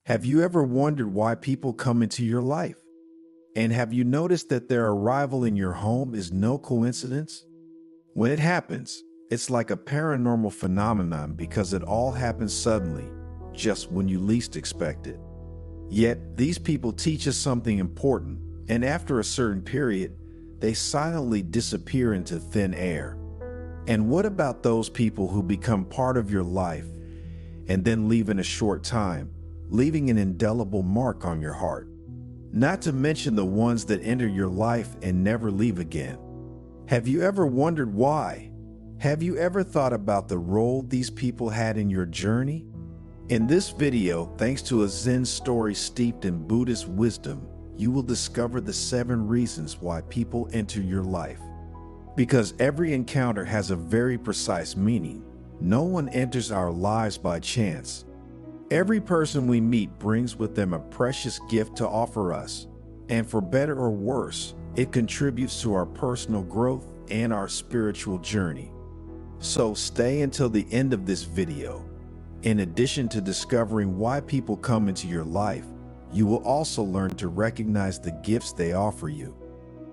Have you ever wondered why people come into your life? And have you noticed that their arrival in your home is no coincidence? When it happens, it's like a paranormal phenomenon because it all happens suddenly, just when you least expect it. Yet, these people teach us something important, and after a certain period, they silently disappear into thin air. And what about those people who become part of your life and then leave in a short time, leaving an indelible mark on your heart? Not to mention the ones that enter your life and never leave again. Have you ever wondered why? Have you ever thought about the role these people had in your journey? In this video, thanks to a Zen story steeped in Buddhist wisdom, you will discover the 7 reasons why people enter your life. Because every encounter has a very precise meaning, no one enters our lives by chance. Every person we meet brings with them a precious gift to offer us, and for better or worse, it contributes to our personal growth and our spiritual journey. So stay until the end of this video. In addition to discovering why people come into your life, you will also learn to recognize the gifts they offer you.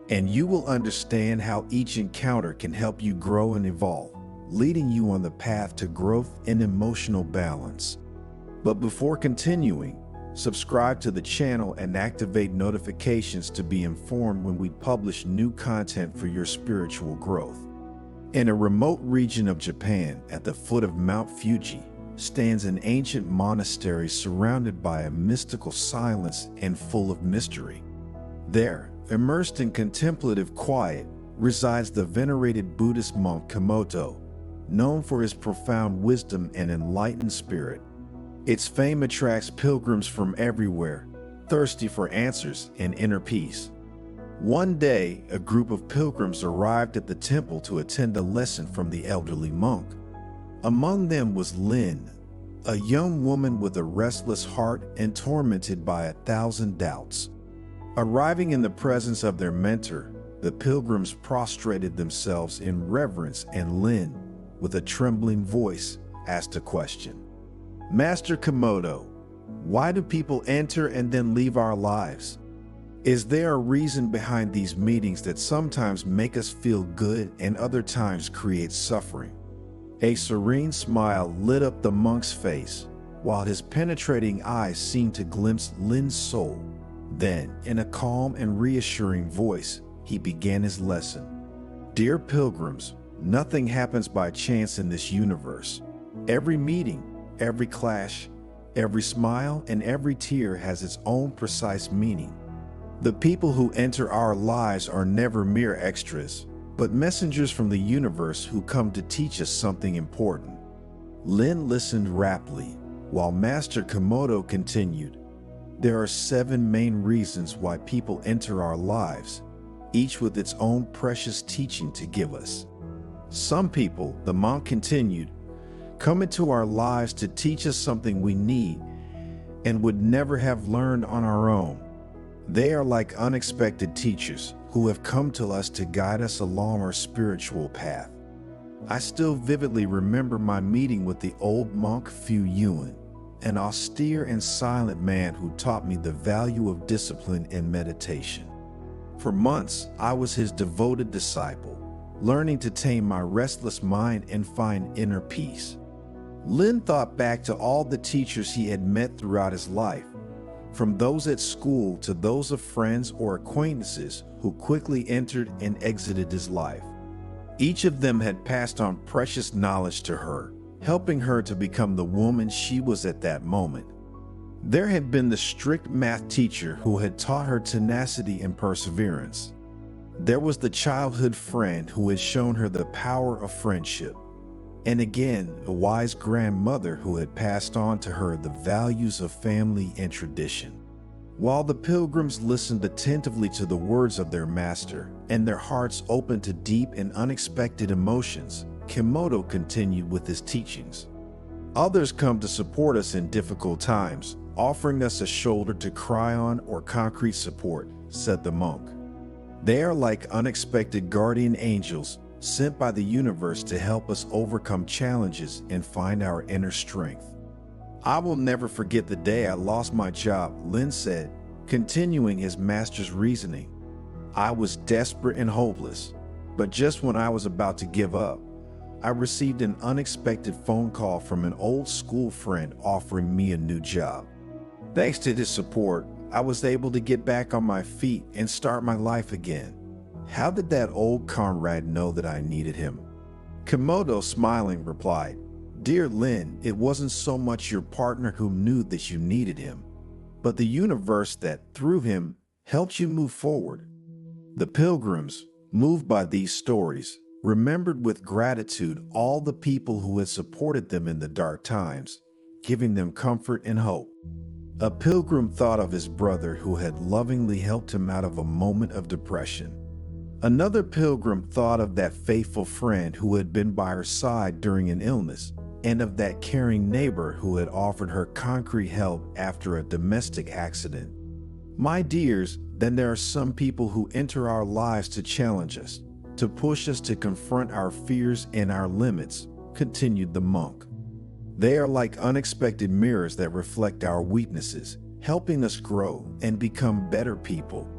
And you will understand how each encounter can help you grow and evolve, leading you on the path to growth and emotional balance. But before continuing, subscribe to the channel and activate notifications to be informed when we publish new content for your spiritual growth. In a remote region of Japan, at the foot of Mount Fuji, stands an ancient monastery surrounded by a mystical silence and full of mystery. There, immersed in contemplative quiet, resides the venerated Buddhist monk Komodo, known for his profound wisdom and enlightened spirit. Its fame attracts pilgrims from everywhere, thirsty for answers and inner peace. One day, a group of pilgrims arrived at the temple to attend a lesson from the elderly monk. Among them was Lin, a young woman with a restless heart and tormented by 1,000 doubts. Arriving in the presence of their mentor, the pilgrims prostrated themselves in reverence, and Lin, with a trembling voice, asked a question. "Master Komodo, why do people enter and then leave our lives? Is there a reason behind these meetings that sometimes make us feel good and other times create suffering?" A serene smile lit up the monk's face, while his penetrating eyes seemed to glimpse Lin's soul. Then, in a calm and reassuring voice, he began his lesson. "Dear pilgrims, nothing happens by chance in this universe. Every meeting, every clash, every smile, and every tear has its own precise meaning. The people who enter our lives are never mere extras, but messengers from the universe who come to teach us something important." Lin listened raptly, while Master Komodo continued. "There are 7 main reasons why people enter our lives, each with its own precious teaching to give us. Some people," the monk continued, "come into our lives to teach us something we need and would never have learned on our own. They are like unexpected teachers who have come to us to guide us along our spiritual path. I still vividly remember my meeting with the old monk Fu Yuan, an austere and silent man who taught me the value of discipline and meditation. For months, I was his devoted disciple, learning to tame my restless mind and find inner peace." Lin thought back to all the teachers he had met throughout his life, from those at school to those of friends or acquaintances who quickly entered and exited his life. Each of them had passed on precious knowledge to her, helping her to become the woman she was at that moment. There had been the strict math teacher who had taught her tenacity and perseverance. There was the childhood friend who had shown her the power of friendship. And again, a wise grandmother who had passed on to her the values of family and tradition. While the pilgrims listened attentively to the words of their master, and their hearts opened to deep and unexpected emotions, Komodo continued with his teachings. "Others come to support us in difficult times, offering us a shoulder to cry on or concrete support," said the monk. "They are like unexpected guardian angels, sent by the universe to help us overcome challenges and find our inner strength. I will never forget the day I lost my job, Lin said, continuing his master's reasoning. I was desperate and hopeless, but just when I was about to give up, I received an unexpected phone call from an old school friend offering me a new job. Thanks to his support, I was able to get back on my feet and start my life again. How did that old comrade know that I needed him? Komodo, smiling, replied, Dear Lin, it wasn't so much your partner who knew that you needed him, but the universe that, through him, helped you move forward. The pilgrims, moved by these stories, remembered with gratitude all the people who had supported them in the dark times, giving them comfort and hope. A pilgrim thought of his brother who had lovingly helped him out of a moment of depression. Another pilgrim thought of that faithful friend who had been by her side during an illness, and of that caring neighbor who had offered her concrete help after a domestic accident. My dears, then there are some people who enter our lives to challenge us, to push us to confront our fears and our limits, continued the monk. They are like unexpected mirrors that reflect our weaknesses, helping us grow and become better people.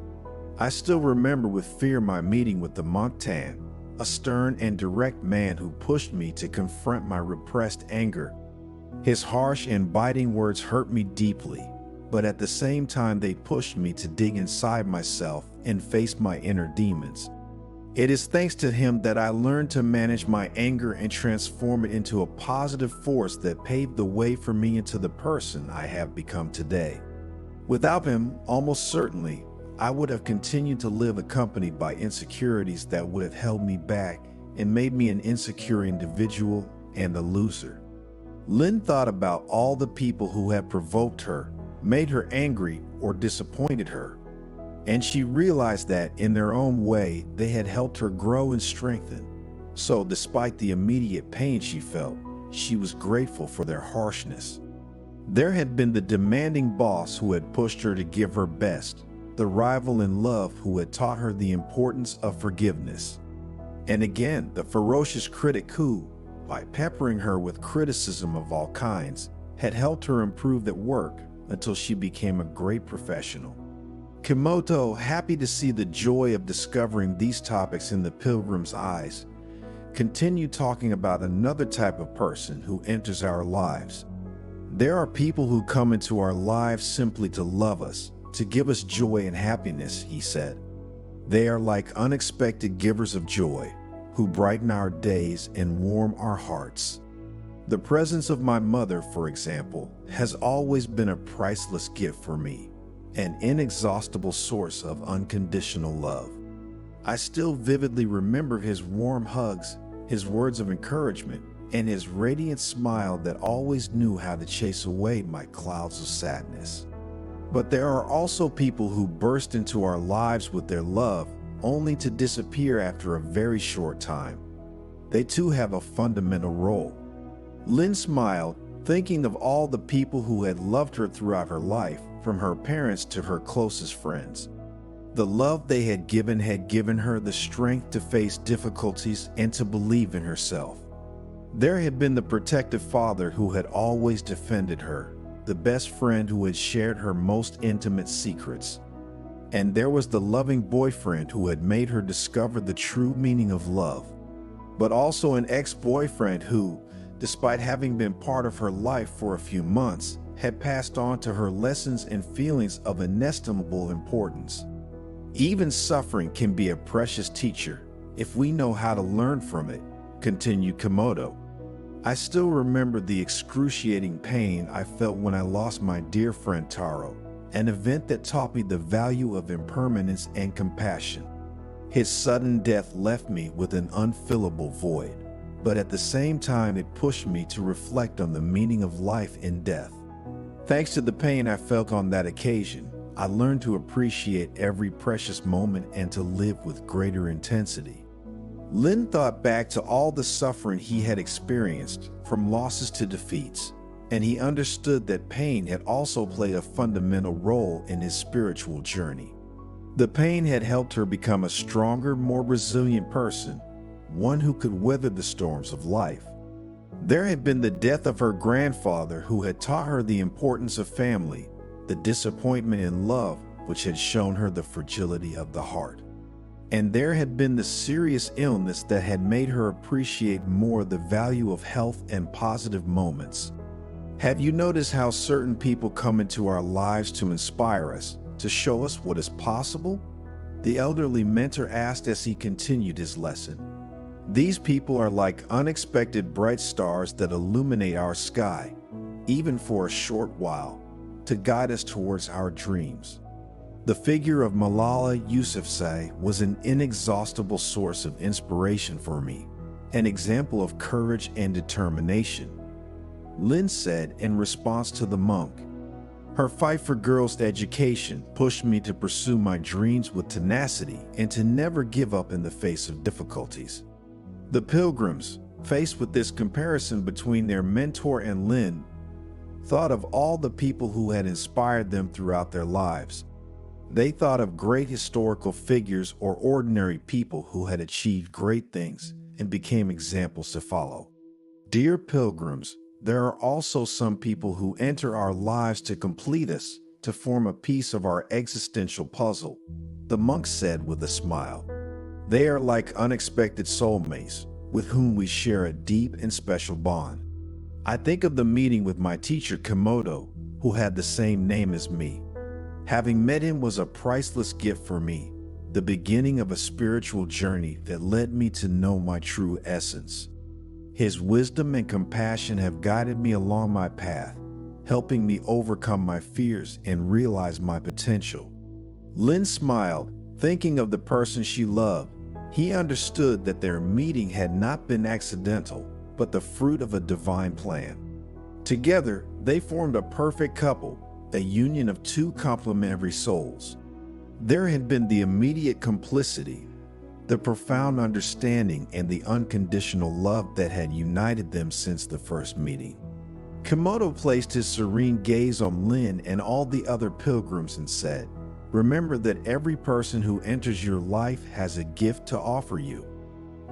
I still remember with fear my meeting with the monk Tan, a stern and direct man who pushed me to confront my repressed anger. His harsh and biting words hurt me deeply, but at the same time they pushed me to dig inside myself and face my inner demons. It is thanks to him that I learned to manage my anger and transform it into a positive force that paved the way for me into the person I have become today. Without him, almost certainly, I would have continued to live accompanied by insecurities that would have held me back and made me an insecure individual and a loser. Lin thought about all the people who had provoked her, made her angry, or disappointed her. And she realized that, in their own way, they had helped her grow and strengthen. So, despite the immediate pain she felt, she was grateful for their harshness. There had been the demanding boss who had pushed her to give her best, the rival in love who had taught her the importance of forgiveness. And again, the ferocious critic who, by peppering her with criticism of all kinds, had helped her improve at work until she became a great professional. Komodo, happy to see the joy of discovering these topics in the pilgrim's eyes, continued talking about another type of person who enters our lives. There are people who come into our lives simply to love us, to give us joy and happiness, he said. They are like unexpected givers of joy, who brighten our days and warm our hearts. The presence of my mother, for example, has always been a priceless gift for me, an inexhaustible source of unconditional love. I still vividly remember his warm hugs, his words of encouragement, and his radiant smile that always knew how to chase away my clouds of sadness. But there are also people who burst into our lives with their love, only to disappear after a very short time. They too have a fundamental role. Lin smiled, thinking of all the people who had loved her throughout her life, from her parents to her closest friends. The love they had given her the strength to face difficulties and to believe in herself. There had been the protective father who had always defended her, the best friend who had shared her most intimate secrets. And there was the loving boyfriend who had made her discover the true meaning of love. But also an ex-boyfriend who, despite having been part of her life for a few months, had passed on to her lessons and feelings of inestimable importance. Even suffering can be a precious teacher if we know how to learn from it, continued Komodo. I still remember the excruciating pain I felt when I lost my dear friend Taro, an event that taught me the value of impermanence and compassion. His sudden death left me with an unfillable void, but at the same time it pushed me to reflect on the meaning of life in death. Thanks to the pain I felt on that occasion, I learned to appreciate every precious moment and to live with greater intensity. Lin thought back to all the suffering he had experienced, from losses to defeats, and he understood that pain had also played a fundamental role in his spiritual journey. The pain had helped her become a stronger, more resilient person, one who could weather the storms of life. There had been the death of her grandfather, who had taught her the importance of family, the disappointment in love, which had shown her the fragility of the heart. And there had been the serious illness that had made her appreciate more the value of health and positive moments. Have you noticed how certain people come into our lives to inspire us, to show us what is possible? The elderly mentor asked as he continued his lesson. These people are like unexpected bright stars that illuminate our sky, even for a short while, to guide us towards our dreams. The figure of Malala Yousafzai was an inexhaustible source of inspiration for me, an example of courage and determination. Lynn said in response to the monk, "Her fight for girls' education pushed me to pursue my dreams with tenacity and to never give up in the face of difficulties." The pilgrims, faced with this comparison between their mentor and Lynn, thought of all the people who had inspired them throughout their lives. They thought of great historical figures or ordinary people who had achieved great things and became examples to follow. Dear pilgrims, there are also some people who enter our lives to complete us, to form a piece of our existential puzzle, the monk said with a smile. They are like unexpected soulmates with whom we share a deep and special bond. I think of the meeting with my teacher Komodo, who had the same name as me. Having met him was a priceless gift for me, the beginning of a spiritual journey that led me to know my true essence. His wisdom and compassion have guided me along my path, helping me overcome my fears and realize my potential. Lynn smiled, thinking of the person she loved. He understood that their meeting had not been accidental, but the fruit of a divine plan. Together, they formed a perfect couple, a union of two complementary souls. There had been the immediate complicity, the profound understanding, and the unconditional love that had united them since the first meeting. Komodo placed his serene gaze on Lynn and all the other pilgrims and said, "Remember that every person who enters your life has a gift to offer you.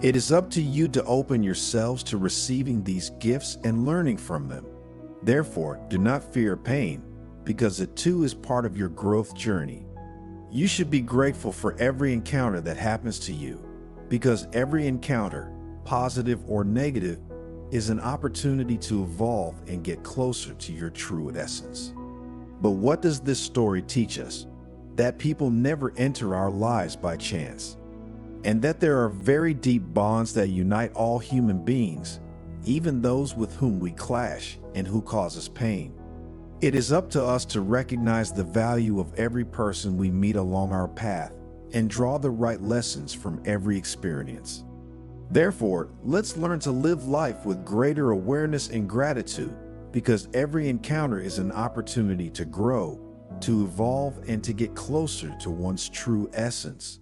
It is up to you to open yourselves to receiving these gifts and learning from them. Therefore, do not fear pain, because it too is part of your growth journey. You should be grateful for every encounter that happens to you, because every encounter, positive or negative, is an opportunity to evolve and get closer to your true essence." But what does this story teach us? That people never enter our lives by chance, and that there are very deep bonds that unite all human beings, even those with whom we clash and who cause us pain. It is up to us to recognize the value of every person we meet along our path and draw the right lessons from every experience. Therefore, let's learn to live life with greater awareness and gratitude, because every encounter is an opportunity to grow, to evolve, and to get closer to one's true essence.